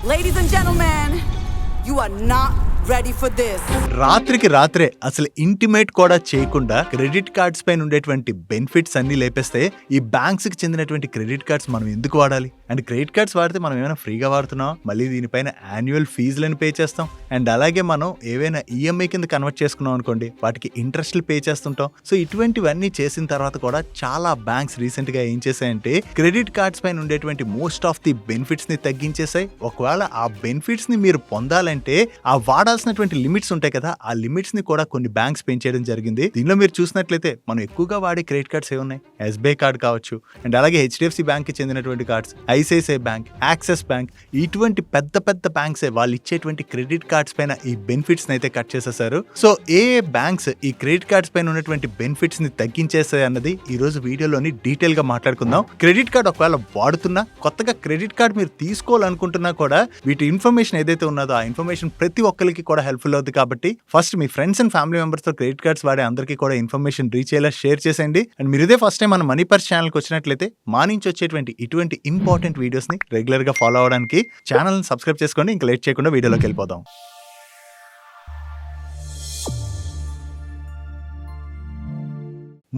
Ladies and gentlemen, you are not ready for this. రాత్రికి రాత్రే అసలు ఇంటిమేట్ కూడా చేయకుండా క్రెడిట్ కార్డ్స్ పైన ఉండేటువంటి బెనిఫిట్స్ అన్ని లేపేస్తే ఈ బ్యాంక్స్ కి చెందినటువంటి క్రెడిట్ కార్డ్స్ మనం ఎందుకు వాడాలి? అండ్ క్రెడిట్ కార్డ్స్ వాడితే మనం ఏమైనా ఫ్రీగా వాడుతున్నాం, మళ్ళీ దీనిపైన యాన్యువల్ ఫీజులను పే చేస్తాం. అండ్ అలాగే మనం ఏవైనా ఈఎంఐ కింద కన్వర్ట్ చేసుకున్నాం అనుకోండి, వాటికి ఇంట్రెస్ట్లు పే చేస్తుంటాం. సో ఇటువంటివన్నీ చేసిన తర్వాత కూడా చాలా బ్యాంక్స్ రీసెంట్ గా ఏం చేశాయంటే క్రెడిట్ కార్డ్స్ పైన ఉండేటువంటి మోస్ట్ ఆఫ్ ది బెనిఫిట్స్ ని తగ్గించేసాయి. ఒకవేళ ఆ బెనిఫిట్స్ ని మీరు పొందాలంటే ఆ వాడాల్సినటువంటి లిమిట్స్ ఉంటాయి కదా, ఆ లిమిట్స్ ని కూడా కొన్ని బ్యాంక్స్ పెంచేయడం జరిగింది. దీనిలో మీరు చూసినట్లయితే మనం ఎక్కువగా వాడే క్రెడిట్ కార్డ్స్ ఏ ఉన్నాయి, ఎస్బీఐ కార్డ్ కావచ్చు, అండ్ అలాగే హెచ్డిఎఫ్సి బ్యాంక్ కి చెందినటువంటి cards, ICICI bank, axis bank, ఇటువంటి పెద్ద పెద్ద బ్యాంక్స్ వాళ్ళు ఇచ్చేటువంటి క్రెడిట్ కార్డ్స్ పైన ఈ బెనిఫిట్స్ అయితే కట్ చేసేసారు. సో ఏ బ్యాంక్స్ ఈ క్రెడిట్ కార్డ్స్ పైన ఉన్నటువంటి బెనిఫిట్స్ ని తగ్గించేసాయి అన్నది ఈ రోజు వీడియోలోని డీటెయిల్ గా మాట్లాడుకుందాం. క్రెడిట్ కార్డ్ ఒకవేళ వాడుతున్నా, కొత్తగా క్రెడిట్ కార్డ్ మీరు తీసుకోవాలనుకుంటున్నా కూడా వీటి ఇన్ఫర్మేషన్ ఏదైతే ఉన్నదో ఆ ఇన్ఫర్మేషన్ ప్రతి ఒక్కరికి కూడా హెల్ప్ఫుల్ అవుతుంది. కాబట్టి first me friends and family members తో క్రెడిట్ కార్డ్స్ వాడే అందరికీ కూడా ఇన్ఫర్మేషన్ రీచ్ అయ్యేలా షేర్ చేసేయండి. అండ్ మీరు ఇదే ఫస్ట్ టైం మన మనీ పర్స్ ఛానల్ కి వచ్చినట్లయితే మా నుంచి వచ్చేటువంటి ఇటువంటి ఇంపార్టెంట్ వీడియోస్ ని రెగ్యులర్ గా ఫాలో అవడానికి ఛానల్ ని సబ్స్క్రైబ్ చేసుకోండి. ఇంకా లేట్ చేయకుండా వీడియోలోకి వెళ్ళిపోదాం.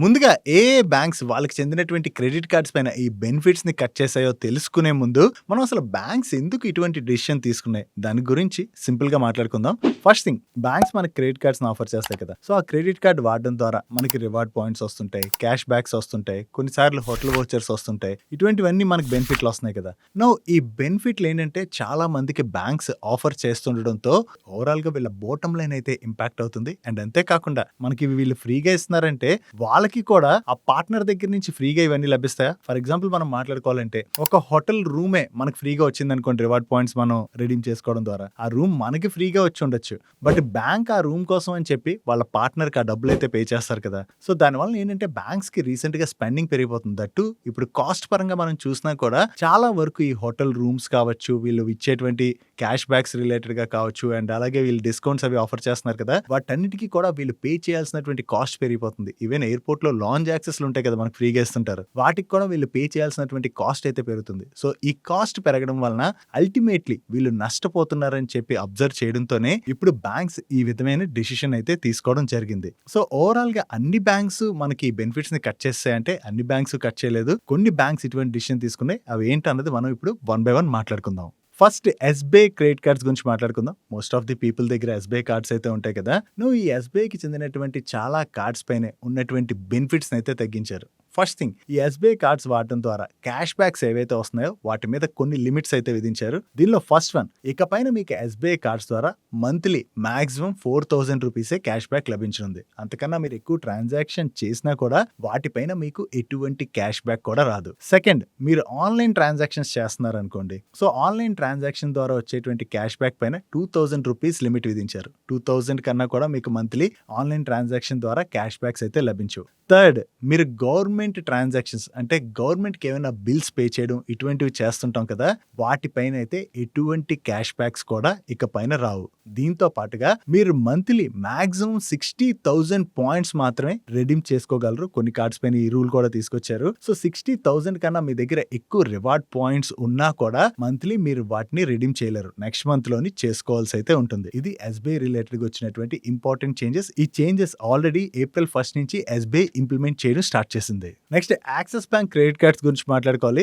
ముందుగా ఏ బ్యాంక్స్ వాళ్ళకి చెందినటువంటి క్రెడిట్ కార్డ్స్ పైన ఈ బెనిఫిట్స్ ని కట్ చేసాయో తెలుసుకునే ముందు మనం అసలు బ్యాంక్స్ ఎందుకు ఇటువంటి డిసిషన్ తీసుకున్నాయి దాని గురించి సింపుల్ గా మాట్లాడుకుందాం. ఫస్ట్ థింగ్, బ్యాంక్స్ మనకి క్రెడిట్ కార్డ్స్ ఆఫర్ చేస్తాయి కదా. సో ఆ క్రెడిట్ కార్డ్ వాడడం ద్వారా మనకి రివార్డ్ పాయింట్స్ వస్తుంటాయి, క్యాష్ బ్యాక్స్ వస్తుంటాయి, కొన్నిసార్లు హోటల్ వోచర్స్ వస్తుంటాయి, ఇటువంటివన్నీ మనకి బెనిఫిట్లు వస్తున్నాయి కదా. నో ఈ బెనిఫిట్లు ఏంటంటే చాలా మందికి బ్యాంక్స్ ఆఫర్ చేస్తుండడంతో ఓవరాల్ గా వీళ్ళ బోటం లైన్ అయితే ఇంపాక్ట్ అవుతుంది. అండ్ అంతేకాకుండా మనకి వీళ్ళు ఫ్రీగా ఇస్తున్నారంటే వాళ్ళకి కూడా ఆ పార్ట్నర్ దగ్గర నుంచి ఫ్రీగా ఇవన్నీ లభిస్తాయా? ఫర్ ఎగ్జాంపుల్ మనం మాట్లాడుకోవాలంటే ఒక హోటల్ రూమే మనకి ఫ్రీగా వచ్చింది అనుకోండి, రివార్డ్ పాయింట్స్ మనం రిడీమ్ చేసుకోవడం ద్వారా ఆ రూమ్ మనకి ఫ్రీగా వచ్చి ఉండొచ్చు. బట్ బ్యాంక్ ఆ రూమ్ కోసం అని చెప్పి వాళ్ళ పార్ట్నర్ కి ఆ డబ్బులు అయితే పే చేస్తారు కదా. సో దానివల్ల ఏంటంటే బ్యాంక్స్ కి రీసెంట్ గా స్పెండింగ్ పెరిగిపోతుంది. దట్టు ఇప్పుడు కాస్ట్ పరంగా మనం చూసినా కూడా చాలా వరకు ఈ హోటల్ రూమ్స్ కావచ్చు, వీళ్ళు ఇచ్చేటువంటి క్యాష్ బ్యాక్స్ రిలేటెడ్ గా కావచ్చు, అండ్ అలాగే వీళ్ళు డిస్కౌంట్స్ అవి ఆఫర్ చేస్తున్నారు కదా, వాటన్నిటికీ కూడా వీళ్ళు పే చేయాల్సినటువంటి కాస్ట్ పెరిగిపోతుంది. ఈవెన్ ఎయిర్పోర్ట్ లో లాంజ్ యాక్సెస్ ఉంటాయి కదా మనకి ఫ్రీగా ఇస్తుంటారు, వాటికి కూడా వీళ్ళు పే చేయాల్సినటువంటి కాస్ట్ అయితే పెరుగుతుంది. సో ఈ కాస్ట్ పెరగడం వలన అల్టిమేట్లీ వీళ్ళు నష్టపోతున్నారని చెప్పి అబ్జర్వ్ చేయడంతోనే ఇప్పుడు బ్యాంక్స్ ఈ విధమైన డిసిషన్ అయితే తీసుకోవడం జరిగింది. సో ఓవరాల్ గా అన్ని బ్యాంక్స్ మనకి బెనిఫిట్స్ ని కట్ చేస్తాయంటే అన్ని బ్యాంక్స్ కట్ చేయలేదు, కొన్ని బ్యాంక్స్ ఇటువంటి డిసిషన్ తీసుకున్నాయి. అవి ఏంటన్నది మనం ఇప్పుడు వన్ బై వన్ మాట్లాడుకుందాం. ఫస్ట్ ఎస్బీఐ క్రెడిట్ కార్డ్స్ గురించి మాట్లాడుకుందాం. మోస్ట్ ఆఫ్ ది పీపుల్ దగ్గర ఎస్బీఐ కార్డ్స్ అయితే ఉంటాయి కదా. నువ్వు ఈ ఎస్బీఐకి చెందినటువంటి చాలా కార్డ్స్ పైన ఉన్నటువంటి బెనిఫిట్స్ అయితే తగ్గించారు. ఫస్ట్ థింగ్, ఈ ఎస్బీఐ కార్డ్స్ వాడటం ద్వారా క్యాష్ బ్యాక్స్ ఏవైతే వస్తున్నాయో వాటి మీద కొన్ని లిమిట్స్ అయితే విధించారు. దీనిలో ఫస్ట్ వన్, ఇకపైన మీకు ఎస్బీఐ కార్డ్స్ ద్వారా మంత్లీ మాక్సిమం 4,000 రూపీసే క్యాష్ బ్యాక్ లభించనుంది. అంతకన్నా మీరు ఎక్కువ ట్రాన్సాక్షన్ చేసినా కూడా వాటిపైన మీకు ఎటువంటి క్యాష్ బ్యాక్ కూడా రాదు. సెకండ్, మీరు ఆన్లైన్ ట్రాన్సాక్షన్స్ చేస్తున్నారు అనుకోండి, సో ఆన్లైన్ ట్రాన్సాక్షన్ ద్వారా వచ్చేటువంటి క్యాష్ బ్యాక్ పైన 2,000 రూపీస్ లిమిట్ విధించారు. 2,000 కన్నా కూడా మీకు మంత్లీ ఆన్లైన్ ట్రాన్సాక్షన్ ద్వారా క్యాష్ బ్యాక్స్ అయితే లభించవు. థర్డ్, మీరు గవర్నమెంట్ ట్రాన్సాక్షన్స్ అంటే గవర్నమెంట్ కి ఏమైనా బిల్స్ పే చేయడం ఇటువంటివి చేస్తుంటాం కదా, వాటిపైన అయితే ఎటువంటి క్యాష్ బ్యాక్స్ కూడా ఇక పైన రావు. దీంతో పాటుగా మీరు మంత్లీ మాక్సిమం 60,000 పాయింట్స్ మాత్రమే రెడీమ్ చేసుకోగలరు. కొన్ని కార్డ్స్ పైన ఈ రూల్ కూడా తీసుకొచ్చారు. సో 60,000 కన్నా మీ దగ్గర ఎక్కువ రివార్డ్ పాయింట్స్ ఉన్నా కూడా మంత్లీ మీరు వాటిని రెడీమ్ చేయలేరు, నెక్స్ట్ మంత్ లోని చేసుకోవాల్సి అయితే ఉంటుంది. ఇది ఎస్బీఐ రిలేటెడ్ గా వచ్చినటువంటి ఇంపార్టెంట్ చేంజెస్. ఈ చేంజెస్ ఆల్రెడీ April 1 నుంచి ఎస్బీఐ ఇంప్లిమెంట్ చేయడం స్టార్ట్ చేసింది. Next axis bank credit cards గురించి మాట్లాడుకోవాలి.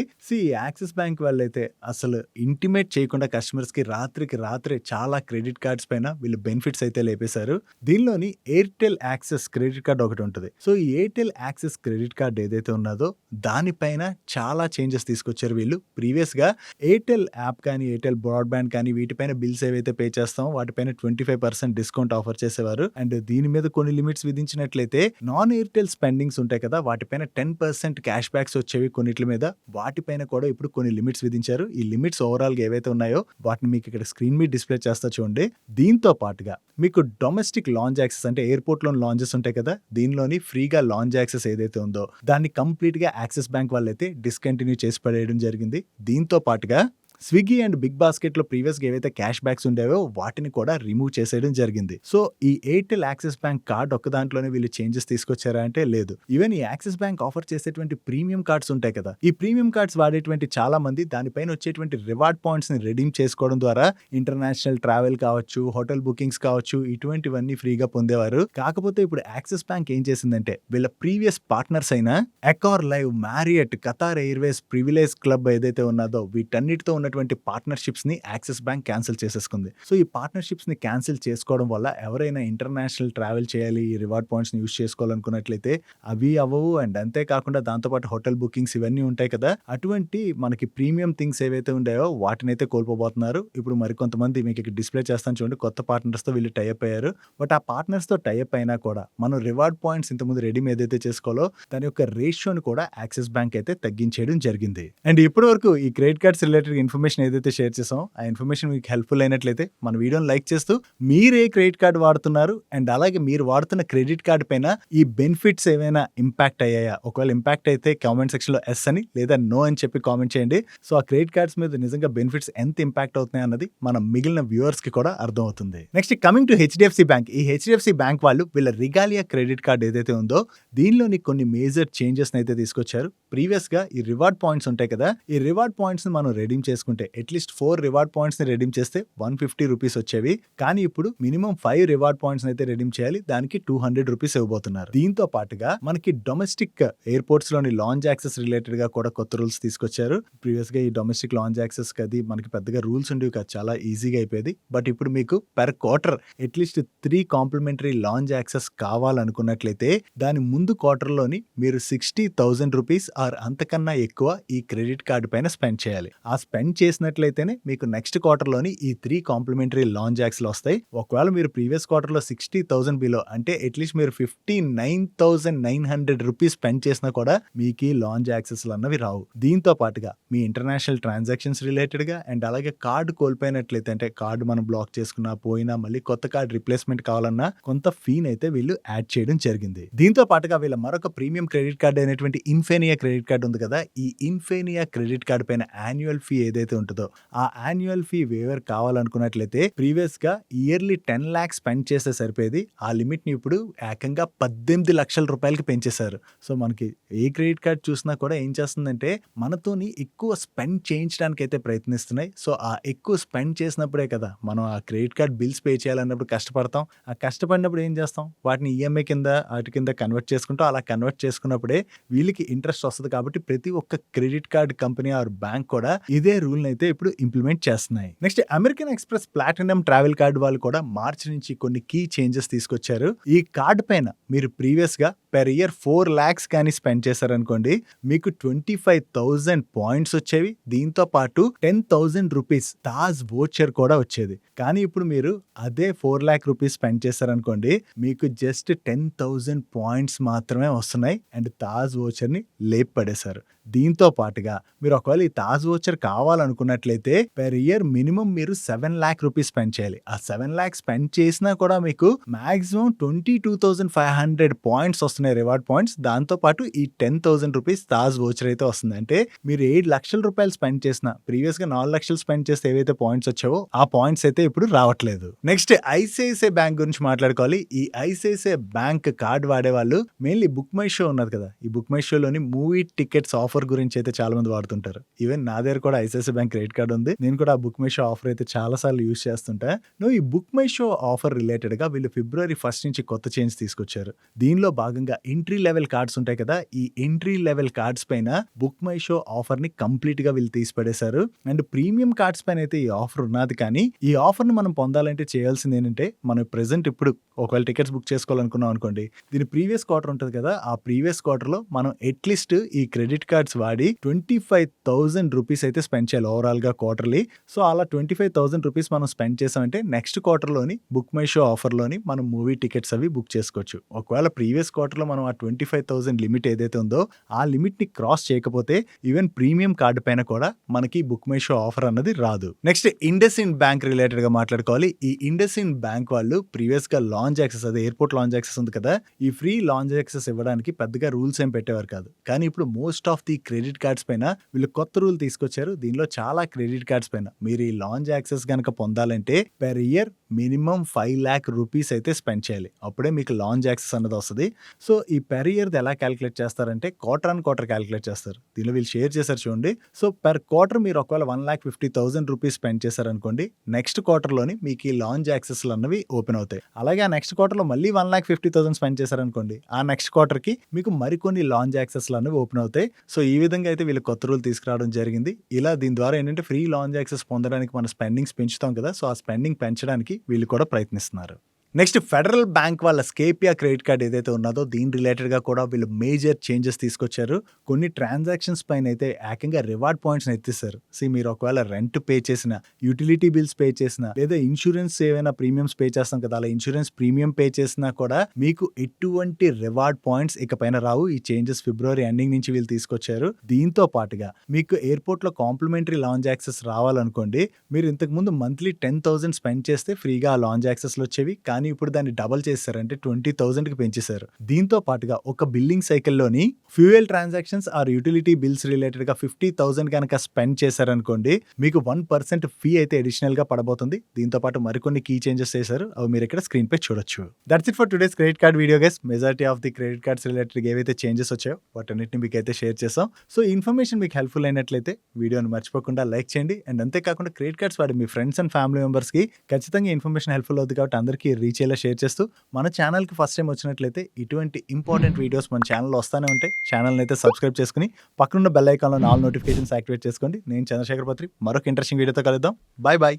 యాక్సిస్ బ్యాంక్ వాళ్ళైతే అసలు ఇంటిమేట్ చేయకుండా కస్టమర్స్ కి రాత్రికి రాత్రే చాలా క్రెడిట్ కార్డ్స్ పైన వీళ్ళు బెనిఫిట్స్ అయితే లేపేశారు. దీనిలోని ఎయిర్టెల్ యాక్సెస్ క్రెడిట్ కార్డ్ ఒకటి ఉంటుంది. సో ఈ ఎయిర్టెల్ యాక్సెస్ క్రెడిట్ కార్డ్ ఏదైతే ఉన్నదో దానిపైన చాలా చేంజెస్ తీసుకొచ్చారు వీళ్ళు. ప్రీవియస్ గా ఎయిర్టెల్ యాప్ కానీ ఎయిర్టెల్ బ్రాడ్బ్యాండ్ కానీ వీటిపైన బిల్స్ ఏవైతే పే చేస్తామో వాటిపైన 25% డిస్కౌంట్ ఆఫర్ చేసేవారు. అండ్ దీని మీద కొన్ని లిమిట్స్ విధించినట్లయితే నాన్ ఎయిర్టెల్ స్పెండింగ్స్ ఉంటాయి కదా, వాటిపైన 10% క్యాష్ బ్యాక్స్ వచ్చేవి కొన్నిటి మీద, వాటిపైన కూడా ఇప్పుడు కొన్ని లిమిట్స్ విధించారు. ఈ లిమిట్స్ ఓవరాల్ గా ఏవైతే ఉన్నాయో వాటిని మీకు ఇక్కడ స్క్రీన్ మీద డిస్ప్లే చేస్తా చూడండి. దీంతో పాటుగా మీకు డొమెస్టిక్ లాంజ్ యాక్సెస్ అంటే ఎయిర్పోర్ట్ లో లాంజెస్ ఉంటాయి కదా, దీనిలోని ఫ్రీగా లాంజ్ యాక్సెస్ ఏదైతే ఉందో దాన్ని కంప్లీట్ గా యాక్సిస్ బ్యాంక్ వాళ్ళైతే డిస్కంటిన్యూ చేసి పడేయడం జరిగింది. దీంతో పాటుగా స్విగ్గీ అండ్ బిగ్ బాస్కెట్ లో ప్రీవియస్గా ఏవైతే క్యాష్ బ్యాక్స్ ఉండేవో వాటిని కూడా రిమూవ్ చేసేయడం జరిగింది. సో ఈ ఎయిర్టెల్ యాక్సిస్ బ్యాంక్ కార్డ్ ఒక్క దాంట్లోనే వీళ్ళు చేంజెస్ తీసుకొచ్చారా అంటే లేదు. ఈవెన్ ఈ యాక్సిస్ బ్యాంక్ ఆఫర్ చేసేటువంటి ప్రీమియం కార్డ్స్ ఉంటాయి కదా, ఈ ప్రీమియం కార్డ్స్ వాడేటువంటి చాలా మంది దానిపైన వచ్చేటువంటి రివార్డ్ పాయింట్స్ ని రెడీమ్ చేసుకోవడం ద్వారా ఇంటర్నేషనల్ ట్రావెల్ కావచ్చు, హోటల్ బుకింగ్స్ కావచ్చు, ఇటువంటివన్నీ ఫ్రీగా పొందేవారు. కాకపోతే ఇప్పుడు యాక్సిస్ బ్యాంక్ ఏం చేసిందంటే వీళ్ళ ప్రీవియస్ పార్ట్నర్స్ అయిన Accor live, Marriott, Qatar Airways, privilege club ఏదైతే ఉన్నదో వీటన్నిటితో ఉన్నటువంటి పార్ట్నర్షిప్స్ ని యాక్సిస్ బ్యాంక్ క్యాన్సిల్ చేసేసుకుంది. సో ఈ పార్ట్నర్షిప్స్ ని క్యాన్సిల్ చేసుకోవడం వల్ల ఎవరైనా ఇంటర్నేషనల్ ట్రావెల్ చేయాలి, ఈ రివార్డ్ పాయింట్స్ ని యూస్ చేసుకోవాలనుకున్నట్లయితే అవి అవ్వవు. అండ్ అంతేకాకుండా దాంతోపాటు హోటల్ బుకింగ్స్ ఇవన్నీ ఉంటాయి కదా, అటువంటి మనకి ప్రీమియం థింగ్స్ ఏవైతే ఉండేవో వాటిని అయితే కోల్పోబోతున్నారు. ఇప్పుడు మరికొంతమంది మీకు ఇక్కడ డిస్ప్లే చేస్తాను చూడండి, కొత్త పార్ట్నర్స్ తో వీళ్ళు టైఅప్ అయ్యారు. బట్ ఆ పార్ట్నర్స్ తో టైఅప్ అయినా కూడా మనం రివార్డ్ పాయింట్స్ ఇంతకుముందు రెడీమ్ ఏదైతే చేసుకోవాలో దాని యొక్క రేషియోని కూడా యాక్సిస్ బ్యాంక్ అయితే తగ్గించేయడం జరిగింది. అండ్ ఇప్పటి వరకు ఈ క్రెడిట్ కార్డ్స్ రిలేటెడ్ ఇన్ఫర్మేషన్ ఏదైతే షేర్ చేసాం ఆ ఇన్ఫర్మేషన్ మీకు హెల్ప్ఫుల్ అయినట్లయితే మన వీడియోని లైక్ చేస్తూ మీరే క్రెడిట్ కార్డ్ వాడుతున్నారు అండ్ అలాగే మీరు వాడుతున్న క్రెడిట్ కార్డ్ పైన ఈ బెనిఫిట్స్ ఏమైనా ఇంపాక్ట్ అయ్యాయా, ఒకవేళ ఇంపాక్ట్ అయితే కామెంట్ సెక్షన్ లో ఎస్ అని లేదా నో అని చెప్పి కామెంట్ చేయండి. సో ఆ క్రెడిట్ కార్డ్స్ మీద నిజంగా బెనిఫిట్స్ ఎంత ఇంపాక్ట్ అవుతున్నాయి అన్నది మన మిగిలిన వ్యూవర్స్ కి కూడా అర్థం అవుతుంది. Next coming to HDFC bank. ఈ హెచ్డిఎఫ్సి బ్యాంక్ వాళ్ళు వీళ్ళ రిగాలియా క్రెడిట్ కార్డ్ ఏదైతే ఉందో దీనిలోని కొన్ని మేజర్ చేంజెస్ అయితే తీసుకొచ్చారు. ప్రీవియస్ గా ఈ రివార్డ్ పాయింట్స్ ఉంటాయి కదా, ఈ రివార్డ్ పాయింట్స్ ని మనం రెడీమ్ చేసుకుంటే అట్లీస్ట్ 4 రివార్డ్ పాయింట్స్ ని రెడీమ్ చేస్తే 150 రూపీస్ వచ్చేవి. కానీ ఇప్పుడు మినిమం 5 రివార్డ్ పాయింట్స్ అయితే రెడీమ్ చేయాలి, దానికి 200 రూపీస్ ఇవ్వబోతున్నారు. దీంతో పాటుగా మనకి డొమెస్టిక్ ఎయిర్పోర్ట్స్ లోని లాంజ్ యాక్సెస్ రిలేటెడ్ గా కూడా కొత్త రూల్స్ తీసుకొచ్చారు. ప్రీవియస్ గా ఈ డొమెస్టిక్ లాంజ్ యాక్సెస్ కది మనకి పెద్దగా రూల్స్ ఉండేవి కాదు, చాలా ఈజీగా అయిపోయేది. బట్ ఇప్పుడు మీకు per quarter at least 3 complimentary lounge access కావాలనుకున్నట్లయితే దాని ముందు క్వార్టర్ లోని మీరు 60,000 రూపీస్ ఆర్ అంతకన్నా ఎక్కువ ఈ క్రెడిట్ కార్డు పైన స్పెండ్ చేయాలి. ఆ స్పెండ్ చేసినట్లయితేనే మీకు నెక్స్ట్ క్వార్టర్ లోని ఈ 3 కాంప్లిమెంటరీ లాంజ్ యాక్సెస్ వస్తాయి. ఒకవేళ మీరు ప్రీవియస్ క్వార్టర్ లో 60,000 బిలో అంటే అట్లీస్ట్ మీరు 59,900 రూపీస్ స్పెండ్ చేసినా కూడా మీకు ఈ లాంజ్ యాక్సెస్ అన్నవి రావు. దీంతో పాటుగా మీ ఇంటర్నేషనల్ ట్రాన్సాక్షన్స్ రిలేటెడ్ గా అండ్ అలాగే కార్డు కోల్పోయినట్లయితే అంటే కార్డు మనం బ్లాక్ చేసుకున్నా పోయినా మళ్ళీ కొత్త కార్డు రిప్లేస్మెంట్ కావాలన్నా కొంత ఫీన్ అయితే వీళ్ళు యాడ్ చేయడం జరిగింది. దీంతో పాటుగా వీళ్ళ మరొక ప్రీమియం క్రెడిట్ కార్డు అయినటువంటి ఇన్ఫేనియా క్రెడిట్ కార్డు ఉంది కదా, ఈ ఇన్ఫేనియా క్రెడిట్ కార్డు పైన యాన్యువల్ ఫీ ఏదైతే ఉంటుందో ఆ యాన్యువల్ ఫీ వేవర్ కావాలనుకున్నట్లయితే ప్రీవియస్ గా ఇయర్లీ 10 lakhs స్పెండ్ చేస్తే సరిపోయేది. ఆ లిమిట్ ని ఇప్పుడు ఏకంగా 18 లక్షల రూపాయలకి పెంచేశారు. సో మనకి ఏ క్రెడిట్ కార్డ్ చూసినా కూడా ఏం చేస్తుందంటే మనతోని ఎక్కువ స్పెండ్ చేయించడానికి అయితే ప్రయత్నిస్తున్నాయి. సో ఆ ఎక్కువ స్పెండ్ చేసినప్పుడే కదా మనం ఆ క్రెడిట్ కార్డ్ బిల్స్ పే చేయాలన్నప్పుడు కష్టపడతాం. ఆ కష్టపడినప్పుడు ఏం చేస్తాం, వాటిని ఈఎంఐ కింద వాటి కింద కన్వర్ట్ చేసుకుంటాం. అలా కన్వర్ట్ చేసుకున్నప్పుడే వీళ్ళకి ఇంట్రెస్ట్ వస్తుంది. కాబట్టి ప్రతి ఒక్క credit card company or bank కూడా ఇదే రూల్ అయితే ఇప్పుడు ఇంప్లిమెంట్ చేస్తున్నాయి. Next American express platinum travel card వాళ్ళు కూడా మార్చి నుంచి కొన్ని కీ చేంజెస్ తీసుకొచ్చారు. ఈ కార్డు పైన మీరు ప్రీవియస్ గా పెర్ ఇయర్ 4 lakhs కానీ స్పెండ్ చేశారనుకోండి మీకు 25,000 పాయింట్స్ వచ్చేవి. దీంతో పాటు 10,000 రూపీస్ తాజ్ వోచర్ కూడా వచ్చేది. కానీ ఇప్పుడు మీరు అదే 4 lakh రూపీస్ స్పెండ్ చేశారనుకోండి మీకు జస్ట్ 10,000 పాయింట్స్ మాత్రమే వస్తున్నాయి అండ్ తాజ్ వోచర్ ని లేపి పడేశారు. దీంతో పాటుగా మీరు ఒకవేళ ఈ తాజ్ వోచర్ కావాలనుకున్నట్లయితే పెర్ ఇయర్ మినిమం మీరు 7 lakh రూపీస్ స్పెండ్ చేయాలి. ఆ 7 lakhs స్పెండ్ చేసినా కూడా మీకు మాక్సిమం 22,500 పాయింట్స్ వస్తున్నాయి, రివార్డ్ పాయింట్స్. దాంతో పాటు ఈ 10,000 రూపీస్ తాజ్ వోచర్ అయితే వస్తుంది. అంటే మీరు 7 లక్షల రూపాయలు స్పెండ్ చేసిన ప్రీవియస్ గా 4 లక్షలు స్పెండ్ చేస్తే ఏవైతే పాయింట్స్ వచ్చావో ఆ పాయింట్స్ అయితే ఇప్పుడు రావట్లేదు. నెక్స్ట్ ఐసిఐసిఐ బ్యాంక్ గురించి మాట్లాడుకోవాలి. ఈ ఐసిఐసిఐ బ్యాంక్ కార్డ్ వాడే వాళ్ళు మెయిన్లీ బుక్ మై షో ఉన్నది కదా, ఈ బుక్ మై షోలోని మూవీ టికెట్స్ ఆఫర్ గురించి అయితే చాలా మంది వాడుతుంటారు. ఈవెన్ నా దగ్గర కూడా ఐసిఐసిఐ బ్యాంక్ క్రెడిట్ కార్డ్ ఉంది. నేను కూడా ఆ బుక్ మై షో ఆఫర్ అయితే చాలా సార్లు యూజ్ చేస్తుంటా. ఈ book my show offer related గా వీళ్ళు February 1st నుంచి కొత్త చేంజ్ తీసుకొచ్చారు. దీనిలో భాగంగా ఎంట్రీ లెవెల్ కార్డ్స్ ఉంటాయి కదా, ఈ ఎంట్రీ లెవెల్ కార్డ్స్ పైన బుక్ మై షో ఆఫర్ ని కంప్లీట్ గా వీళ్ళు తీసిపడేశారు. అండ్ ప్రీమియం కార్డ్స్ పైన అయితే ఈ ఆఫర్ ఉన్నది. కానీ ఈ ఆఫర్ ని మనం పొందాలంటే చేయాల్సింది ఏంటంటే మనం ప్రెసెంట్ ఇప్పుడు ఒకవేళ టికెట్స్ బుక్ చేసుకోవాలనుకున్నాం అనుకోండి, దీని ప్రీవియస్ క్వార్టర్ ఉంటుంది కదా, ఆ ప్రీవియస్ క్వార్టర్ లో మనం అట్లీస్ట్ ఈ క్రెడిట్ కార్డ్స్ వాడి 25,000 రూపీస్ అయితే స్పెండ్ చేయాలి ఓవరాల్ గా క్వార్టర్లీ. సో అలా 25,000 రూపీస్ మనం స్పెండ్ చేసామంటే నెక్స్ట్ క్వార్టర్ లోని బుక్ మై షో ఆఫర్ లోని మనం మూవీ టికెట్స్ అవి బుక్ చేసుకోవచ్చు. ఒకవేళ ప్రీవియస్ క్వార్టర్ లో మనం ఆ 25,000 లిమిట్ ఏదైతే ఉందో ఆ లిమిట్ ని క్రాస్ చేయకపోతే ఈవెన్ ప్రీమియం కార్డు పైన కూడా మనకి బుక్ మై షో ఆఫర్ అన్నది రాదు. నెక్స్ట్ ఇండస్ ఇండ్ బ్యాంక్ రిలేటెడ్ గా మాట్లాడుకోవాలి. ఈ ఇండస్ ఇండ్ బ్యాంక్ వాళ్ళు ప్రీవియస్ గా లాంజ్ యాక్సెస్, అదే ఎయిర్పోర్ట్ లాంజ్ యాక్సెస్ ఉంది కదా, ఈ ఫ్రీ లాంజ్ యాక్సెస్ ఇవ్వడానికి పెద్దగా రూల్స్ ఏం పెట్టేవారు కాదు. కానీ ఇప్పుడు most of the credit cards పైన వీళ్ళు కొత్త రూల్ తీసుకొచ్చారు. దీనిలో మీలో చాలా క్రెడిట్ కార్డ్స్ పైన మీరు ఈ లాంజ్ యాక్సెస్ గనక పొందాలంటే per year minimum 5 lakh rupees అయితే స్పెండ్ చేయాలి. అప్పుడే మీకు లాంజ్ యాక్సెస్ అన్నది వస్తది. సో, ఈ పెర్ ఇయర్‌ది ఎలా క్యాలిక్యులేట్ చేస్తారంటే క్వార్టర్ ఆన్ క్వార్టర్ క్యాలిక్యులేట్ చేస్తారు. దీనిలో వీళ్ళు షేర్ చేశారు చూడండి. సో, పెర్ క్వార్టర్ మీరు ఒకవేళ 1,50,000 రూపీస్ స్పెండ్ చేశారనుకోండి, నెక్స్ట్ క్వార్టర్‌లోని మీకు ఈ లాంజ్ యాక్సెస్‌లు అన్నవి ఓపెన్ అవుతాయి. అలాగే ఆ నెక్స్ట్ క్వార్టర్‌లో మళ్ళీ 1,50,000 స్పెండ్ చేశారనుకోండి, ఆ నెక్స్ట్ క్వార్టర్‌కి మీకు మరికొన్ని లాంజ్ యాక్సెస్‌లు అనేవి ఓపెన్ అవుతాయి. సో, ఈ విధంగా అయితే వీళ్ళు కొత్త రూల్ తీసుకురావడం జరిగింది. ఇలా దీని ద్వారా ఏంటంటే ఫ్రీ లాంజ్ యాక్సెస్ పొందడానికి మన స్పెండింగ్స్ పెంచుతాం కదా! సో, ఆ స్పెండింగ్ పెంచడానికి వీళ్ళు కూడా ప్రయత్నిస్తున్నారు. నెక్స్ట్ ఫెడరల్ బ్యాంక్ వాళ్ళ స్కేపియా క్రెడిట్ కార్డ్ ఏదైతే ఉన్నదో దీని రిలేటెడ్‌గా కూడా వీళ్ళు మేజర్ చేంజెస్ తీసుకొచ్చారు. కొన్ని ట్రాన్సాక్షన్స్ పైన అయితే ఏకంగా రివార్డ్ పాయింట్స్‌ని ఎత్తేసారు. మీరు ఒకవేళ రెంట్ పే చేసినా, యుటిలిటీ బిల్స్ పే చేసినా, లేదా ఇన్స్యూరెన్స్ ఏవైనా ప్రీమియమ్స్ పే చేస్తాం కదా! అలా ఇన్స్యూరెన్స్ ప్రీమియం పే చేసినా కూడా మీకు ఎటువంటి రివార్డ్ పాయింట్స్ ఇకపైన రావు. ఈ చేంజెస్ ఫిబ్రవరి ఎండింగ్ నుంచి వీళ్ళు తీసుకొచ్చారు. దీంతో పాటుగా మీకు ఎయిర్‌పోర్ట్‌లో కాంప్లిమెంటరీ లాంజ్ యాక్సెస్ రావాలనుకోండి, మీరు ఇంతకుముందు మంత్లీ 10,000 స్పెండ్ చేస్తే ఫ్రీగా ఆ లాంజ్ యాక్సెస్‌లు వచ్చేవి. కానీ ఇప్పుడు దాన్ని డబుల్ చేశారు. అంటే 20,000కి పెంచేశారు. దీంతో పాటుగా ఒక బిల్లింగ్ సైకిల్‌లోని fuel transactions or utility bills రిలేటెడ్‌గా 50,000 గనక స్పెండ్ చేశారనుకోండి, మీకు 1% ఫీ అయితే అడిషనల్‌గా పడబోతుంది. దీంతో పాటు మరికొన్ని కీ చేంజెస్ చేశారు. అవి మీరు ఇక్కడ స్క్రీన్ పై చూడొచ్చు. That's it for today's credit card video guys. Majority of the credit cards రిలేటెడ్‌గా ఏవైతే చేంజెస్ వచ్చాయో వాటన్నిటిని మీకైతే షేర్ చేసాం. సో, ఈ ఇన్ఫర్మేషన్ మీకు హెల్ప్‌ఫుల్ అయినట్లయితే వీడియోని మర్చిపోకుండా లైక్ చేయండి. అండ్ అంతేకాకుండా క్రెడిట్ కార్డ్స్ వాడి మీ ఫ్రెండ్స్ అండ్ ఫ్యామిలీ మెంబర్స్‌కి ఖచ్చితంగా ఇన్ఫర్మేషన్ హెల్ప్‌ఫుల్ అవుతుంది కాబట్టి అందరికీ రీచ్ అయ్యేలా షేర్ చేస్తూ మన ఛానల్‌కి ఫస్ట్ టైం వచ్చినట్లయితే ఇటువంటి ఇంపార్టెంట్ వీడియోస్ మన ఛానల్‌లో వస్తానే ఉంటాయి. ఛానల్‌ని అయితే సబ్స్క్రైబ్ చేసుకొని పక్కనున్న బెల్ ఐకాన్‌లో ఆల్ నోటిఫికేషన్స్ యాక్టివేట్ చేసుకోండి. నేను చంద్రశేఖర్ పత్రి మరొక ఇంట్రెస్టింగ్ వీడియోతో కలుద్దాం. Bye bye.